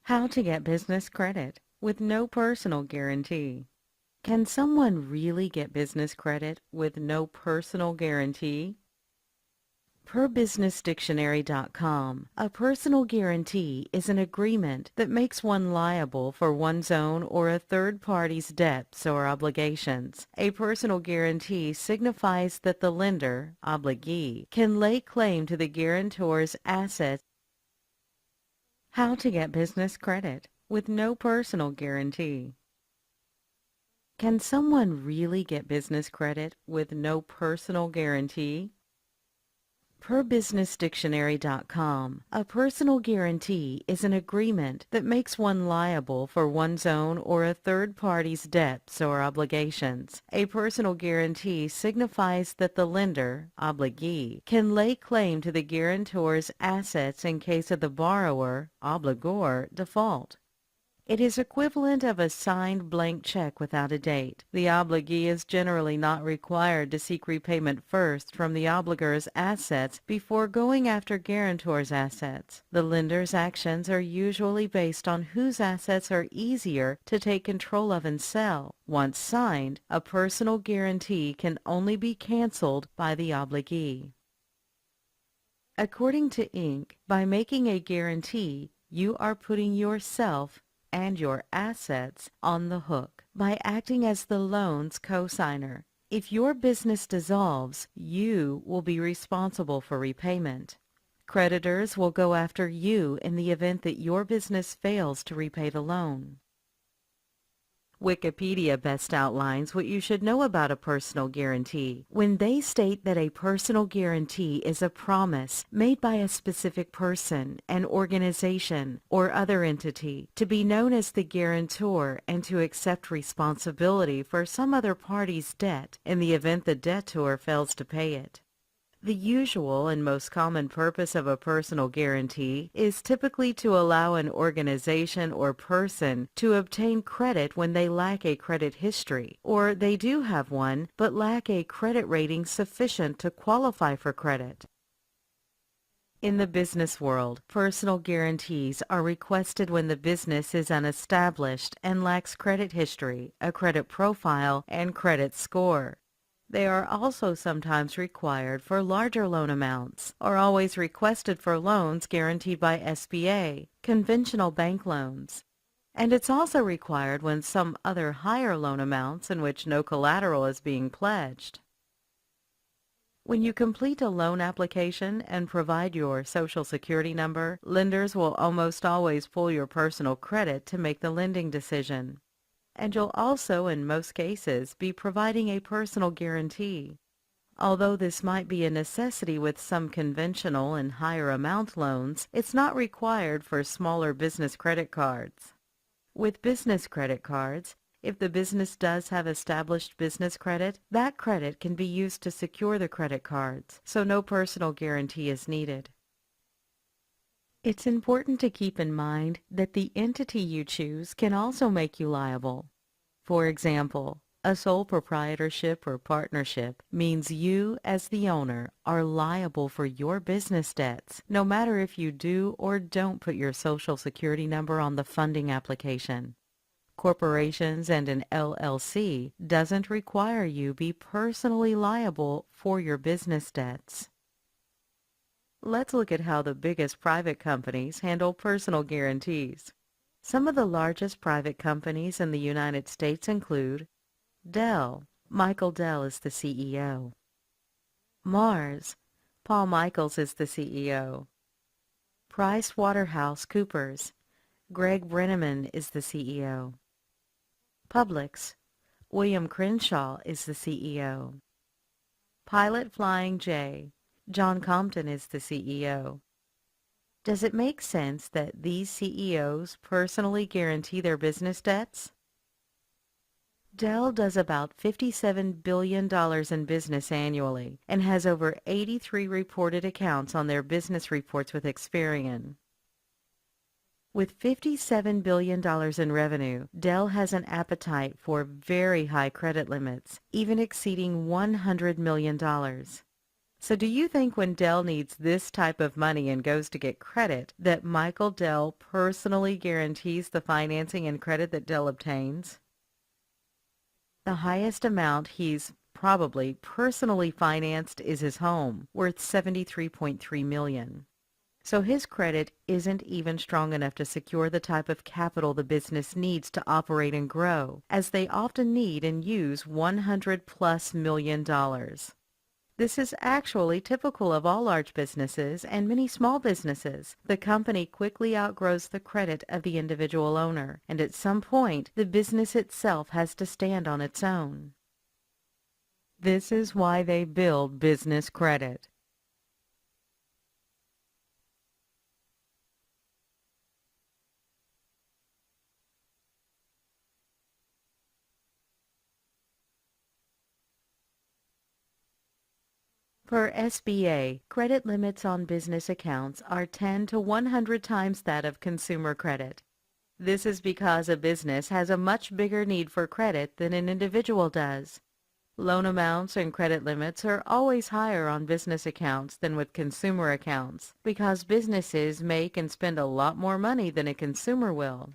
How to get business credit with no personal guarantee. Can someone really get business credit with no personal guarantee? Per businessdictionary.com, a personal guarantee is an agreement that makes one liable for one's own or a third party's debts or obligations. A personal guarantee signifies that the lender, obligee, can lay claim to the guarantor's assets. How to get business credit with no personal guarantee. Can someone really get business credit with no personal guarantee? Per businessdictionary.com, a personal guarantee is an agreement that makes one liable for one's own or a third party's debts or obligations. A personal guarantee signifies that the lender, obligee, can lay claim to the guarantor's assets in case of the borrower, obligor, default. It is equivalent of a signed blank check without a date. The obligee is generally not required to seek repayment first from the obligor's assets before going after guarantor's assets. The lender's actions are usually based on whose assets are easier to take control of and sell. Once signed, a personal guarantee can only be canceled by the obligee. According to Inc., by making a guarantee, you are putting yourself and your assets on the hook by acting as the loan's cosigner. If your business dissolves, you will be responsible for repayment. Creditors will go after you in the event that your business fails to repay the loan. Wikipedia best outlines what you should know about a personal guarantee when they state that a personal guarantee is a promise made by a specific person, an organization, or other entity to be known as the guarantor and to accept responsibility for some other party's debt in the event the debtor fails to pay it. The usual and most common purpose of a personal guarantee is typically to allow an organization or person to obtain credit when they lack a credit history, or they do have one but lack a credit rating sufficient to qualify for credit. In the business world, personal guarantees are requested when the business is unestablished and lacks credit history, a credit profile, and credit score. They are also sometimes required for larger loan amounts, or always requested for loans guaranteed by SBA, conventional bank loans. And it's also required when some other higher loan amounts in which no collateral is being pledged. When you complete a loan application and provide your Social Security number, lenders will almost always pull your personal credit to make the lending decision. And you'll also, in most cases, be providing a personal guarantee. Although this might be a necessity with some conventional and higher amount loans, it's not required for smaller business credit cards. With business credit cards, if the business does have established business credit, that credit can be used to secure the credit cards, so no personal guarantee is needed. It's important to keep in mind that the entity you choose can also make you liable. For example, a sole proprietorship or partnership means you, as the owner, are liable for your business debts, no matter if you do or don't put your Social Security number on the funding application. Corporations and an LLC doesn't require you be personally liable for your business debts. Let's look at how the biggest private companies handle personal guarantees. Some of the largest private companies in the United States include Dell. Michael Dell is the CEO. Mars. Paul Michaels is the CEO. PricewaterhouseCoopers. Greg Brenneman is the CEO. Publix. William Crenshaw is the CEO. Pilot Flying J. John Compton is the CEO. Does it make sense that these CEOs personally guarantee their business debts? Dell does about $57 billion in business annually and has over 83 reported accounts on their business reports with Experian. With $57 billion in revenue, Dell has an appetite for very high credit limits, even exceeding $100 million. So do you think when Dell needs this type of money and goes to get credit, that Michael Dell personally guarantees the financing and credit that Dell obtains? The highest amount he's probably personally financed is his home, worth $73.3 million. So his credit isn't even strong enough to secure the type of capital the business needs to operate and grow, as they often need and use $100+ million. This is actually typical of all large businesses and many small businesses. The company quickly outgrows the credit of the individual owner, and at some point, the business itself has to stand on its own. This is why they build business credit. For SBA, credit limits on business accounts are 10 to 100 times that of consumer credit. This is because a business has a much bigger need for credit than an individual does. Loan amounts and credit limits are always higher on business accounts than with consumer accounts because businesses make and spend a lot more money than a consumer will.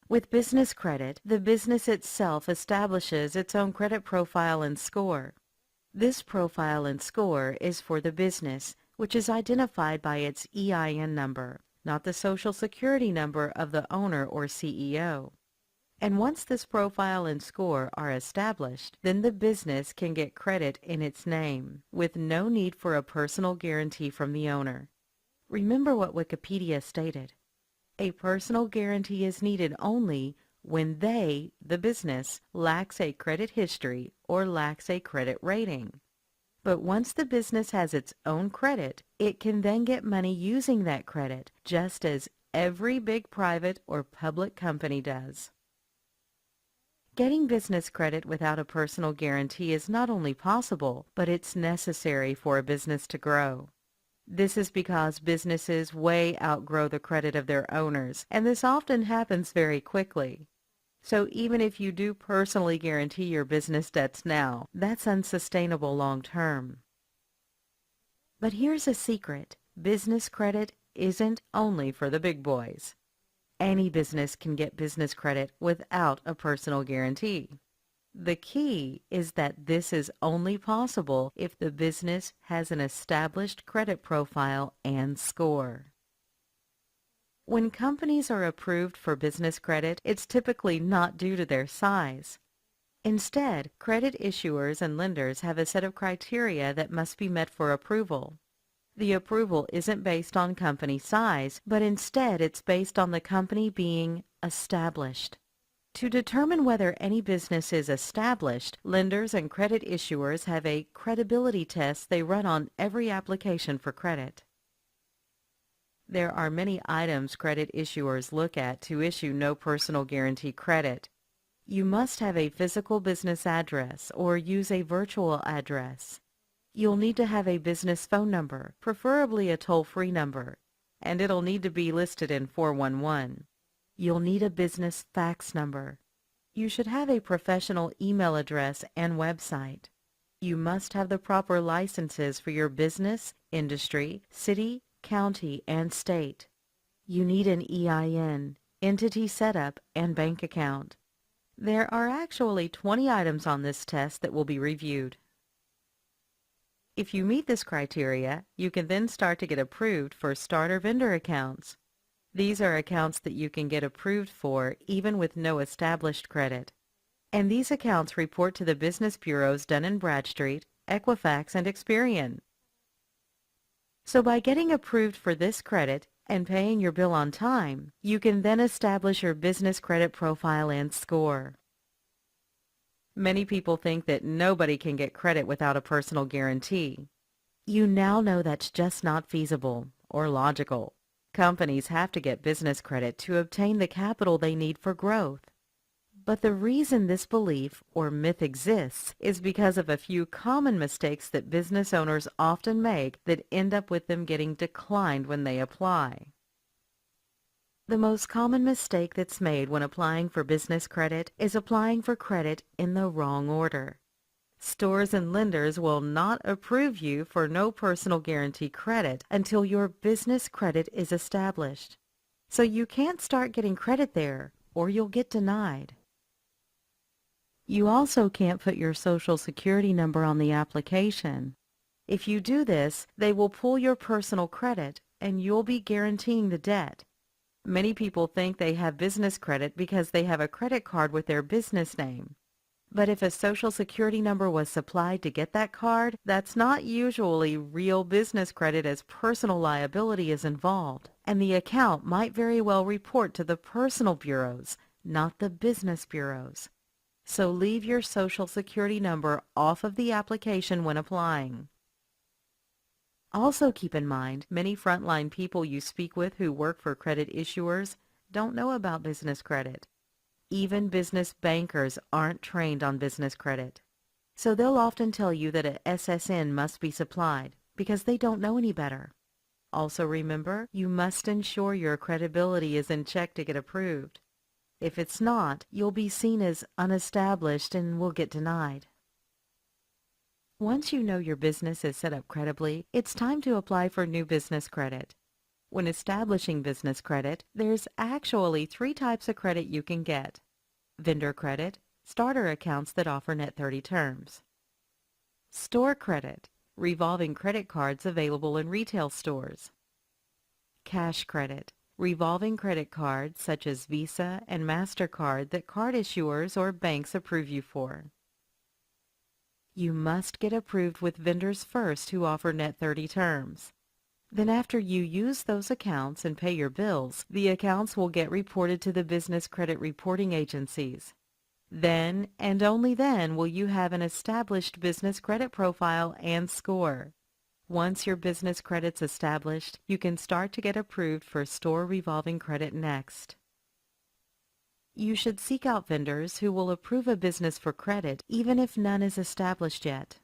With business credit, the business itself establishes its own credit profile and score. This profile and score is for the business, which is identified by its EIN number, not the Social Security number of the owner or CEO. And once this profile and score are established, then the business can get credit in its name, with no need for a personal guarantee from the owner. Remember what Wikipedia stated. A personal guarantee is needed only when they, the business, lacks a credit history or lacks a credit rating. But once the business has its own credit, it can then get money using that credit, just as every big private or public company does. Getting business credit without a personal guarantee is not only possible, but it's necessary for a business to grow. This is because businesses way outgrow the credit of their owners, and this often happens very quickly. So even if you do personally guarantee your business debts now, that's unsustainable long term. But here's a secret. Business credit isn't only for the big boys. Any business can get business credit without a personal guarantee. The key is that this is only possible if the business has an established credit profile and score. When companies are approved for business credit, it's typically not due to their size. Instead, credit issuers and lenders have a set of criteria that must be met for approval. The approval isn't based on company size, but instead it's based on the company being established. To determine whether any business is established, lenders and credit issuers have a credibility test they run on every application for credit. There are many items credit issuers look at to issue no personal guarantee credit. You must have a physical business address or use a virtual address. You'll need to have a business phone number, preferably a toll-free number, and it'll need to be listed in 411. You'll need a business fax number. You should have a professional email address and website. You must have the proper licenses for your business, industry, city, county, and state. You need an EIN, entity setup, and bank account. There are actually 20 items on this test that will be reviewed. If you meet this criteria, you can then start to get approved for starter vendor accounts. These are accounts that you can get approved for even with no established credit. And these accounts report to the business bureaus Dun & Bradstreet, Equifax, and Experian. So by getting approved for this credit and paying your bill on time, you can then establish your business credit profile and score. Many people think that nobody can get credit without a personal guarantee. You now know that's just not feasible or logical. Companies have to get business credit to obtain the capital they need for growth. But the reason this belief or myth exists is because of a few common mistakes that business owners often make that end up with them getting declined when they apply. The most common mistake that's made when applying for business credit is applying for credit in the wrong order. Stores and lenders will not approve you for no personal guarantee credit until your business credit is established. So you can't start getting credit there, or you'll get denied. You also can't put your Social Security number on the application. If you do this, they will pull your personal credit, and you'll be guaranteeing the debt. Many people think they have business credit because they have a credit card with their business name. But if a Social Security number was supplied to get that card, that's not usually real business credit, as personal liability is involved, and the account might very well report to the personal bureaus, not the business bureaus. So leave your Social Security number off of the application when applying. Also keep in mind, many frontline people you speak with who work for credit issuers don't know about business credit. Even business bankers aren't trained on business credit. So they'll often tell you that a SSN must be supplied because they don't know any better. Also remember, you must ensure your credibility is in check to get approved. If it's not, you'll be seen as unestablished and will get denied. Once you know your business is set up credibly, it's time to apply for new business credit. When establishing business credit, there's actually 3 types of credit you can get: vendor credit, starter accounts that offer net 30 terms; store credit, revolving credit cards available in retail stores; cash credit, revolving credit cards such as Visa and MasterCard that card issuers or banks approve you for. You must get approved with vendors first who offer net 30 terms. Then after you use those accounts and pay your bills, the accounts will get reported to the business credit reporting agencies. Then, and only then, will you have an established business credit profile and score. Once your business credit's established, you can start to get approved for store revolving credit next. You should seek out vendors who will approve a business for credit even if none is established yet.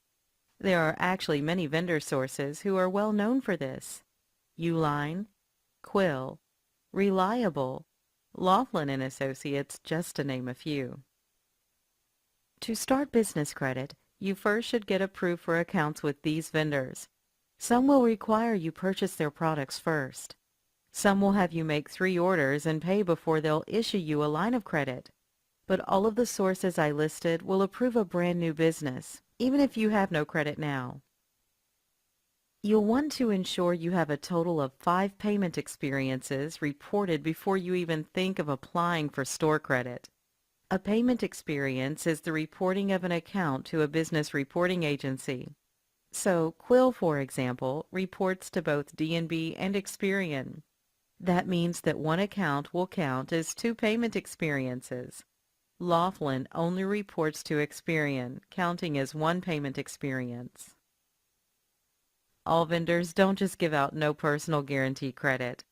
There are actually many vendor sources who are well known for this: Uline, Quill, Reliable, Laughlin and Associates, just to name a few. To start business credit, you first should get approved for accounts with these vendors. Some will require you purchase their products first. Some will have you make 3 orders and pay before they'll issue you a line of credit. But all of the sources I listed will approve a brand new business, even if you have no credit now. You'll want to ensure you have a total of 5 payment experiences reported before you even think of applying for store credit. A payment experience is the reporting of an account to a business reporting agency. So Quill, for example, reports to both D&B and Experian. That means that one account will count as 2 payment experiences. Laughlin only reports to Experian, counting as 1 payment experience. All vendors don't just give out no personal guarantee credit.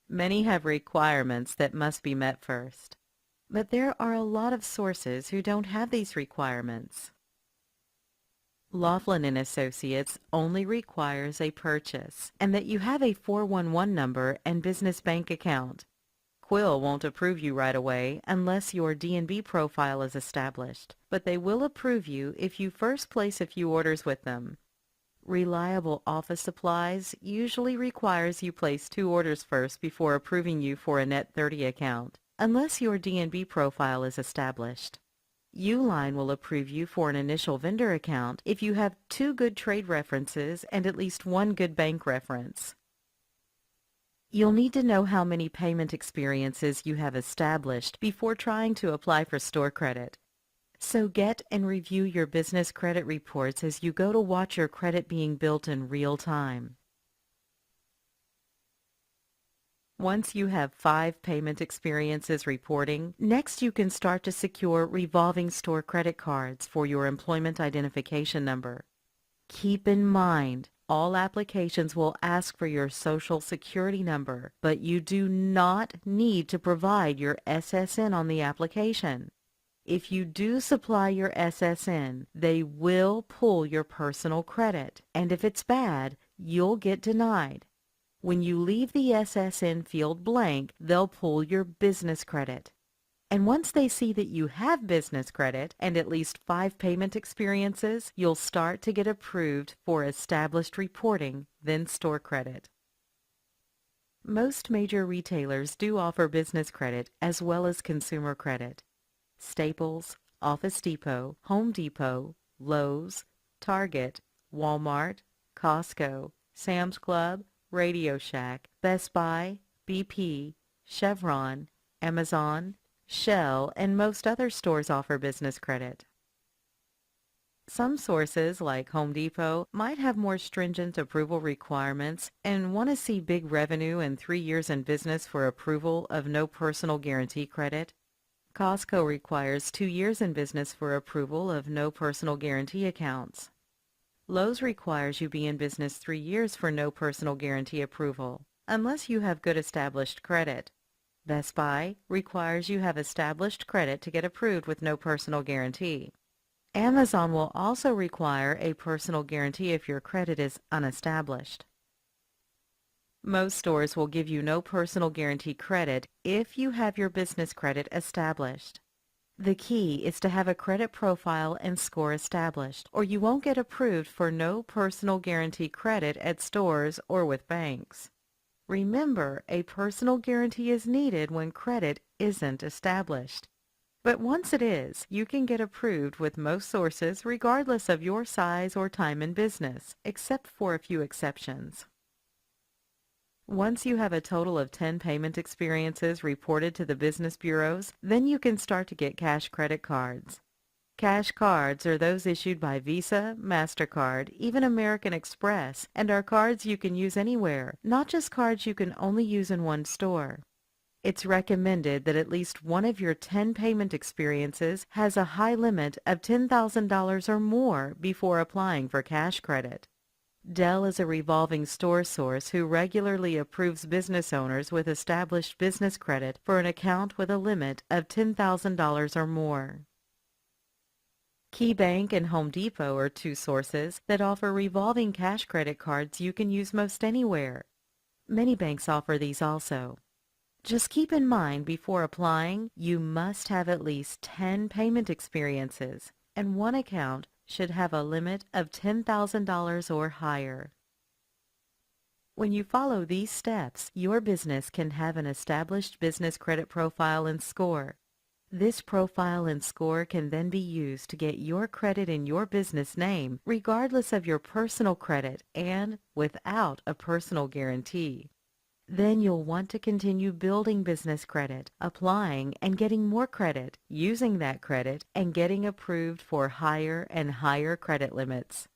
Many have requirements that must be met first. But there are a lot of sources who don't have these requirements. Laughlin and Associates only requires a purchase and that you have a 411 number and business bank account. Quill won't approve you right away unless your D&B profile is established, but they will approve you if you first place a few orders with them. Reliable Office Supplies usually requires you place 2 orders first before approving you for a net 30 account, unless your D&B profile is established. Uline will approve you for an initial vendor account if you have 2 good trade references and at least 1 good bank reference. You'll need to know how many payment experiences you have established before trying to apply for store credit. So get and review your business credit reports as you go to watch your credit being built in real time. Once you have 5 payment experiences reporting, next you can start to secure revolving store credit cards for your employment identification number. Keep in mind, all applications will ask for your Social Security number, but you do not need to provide your SSN on the application. If you do supply your SSN, they will pull your personal credit, and if it's bad, you'll get denied. When you leave the SSN field blank, they'll pull your business credit. And once they see that you have business credit and at least 5 payment experiences, you'll start to get approved for established reporting, then store credit. Most major retailers do offer business credit as well as consumer credit. Staples, Office Depot, Home Depot, Lowe's, Target, Walmart, Costco, Sam's Club, Radio Shack, Best Buy, BP, Chevron, Amazon, Shell, and most other stores offer business credit. Some sources, like Home Depot, might have more stringent approval requirements and want to see big revenue and 3 years in business for approval of no personal guarantee credit. Costco requires 2 years in business for approval of no personal guarantee accounts. Lowe's requires you be in business 3 years for no personal guarantee approval, unless you have good established credit. Best Buy requires you have established credit to get approved with no personal guarantee. Amazon will also require a personal guarantee if your credit is unestablished. Most stores will give you no personal guarantee credit if you have your business credit established. The key is to have a credit profile and score established, or you won't get approved for no personal guarantee credit at stores or with banks. Remember, a personal guarantee is needed when credit isn't established. But once it is, you can get approved with most sources regardless of your size or time in business, except for a few exceptions. Once you have a total of 10 payment experiences reported to the business bureaus, then you can start to get cash credit cards. Cash cards are those issued by Visa, MasterCard, even American Express, and are cards you can use anywhere, not just cards you can only use in one store. It's recommended that at least one of your 10 payment experiences has a high limit of $10,000 or more before applying for cash credit. Dell is a revolving store source who regularly approves business owners with established business credit for an account with a limit of $10,000 or more. KeyBank and Home Depot are two sources that offer revolving cash credit cards you can use most anywhere. Many banks offer these also. Just keep in mind before applying, you must have at least 10 payment experiences, and one account should have a limit of $10,000 or higher. When you follow these steps, your business can have an established business credit profile and score. This profile and score can then be used to get your credit in your business name, regardless of your personal credit and without a personal guarantee. Then you'll want to continue building business credit, applying and getting more credit, using that credit, and getting approved for higher and higher credit limits.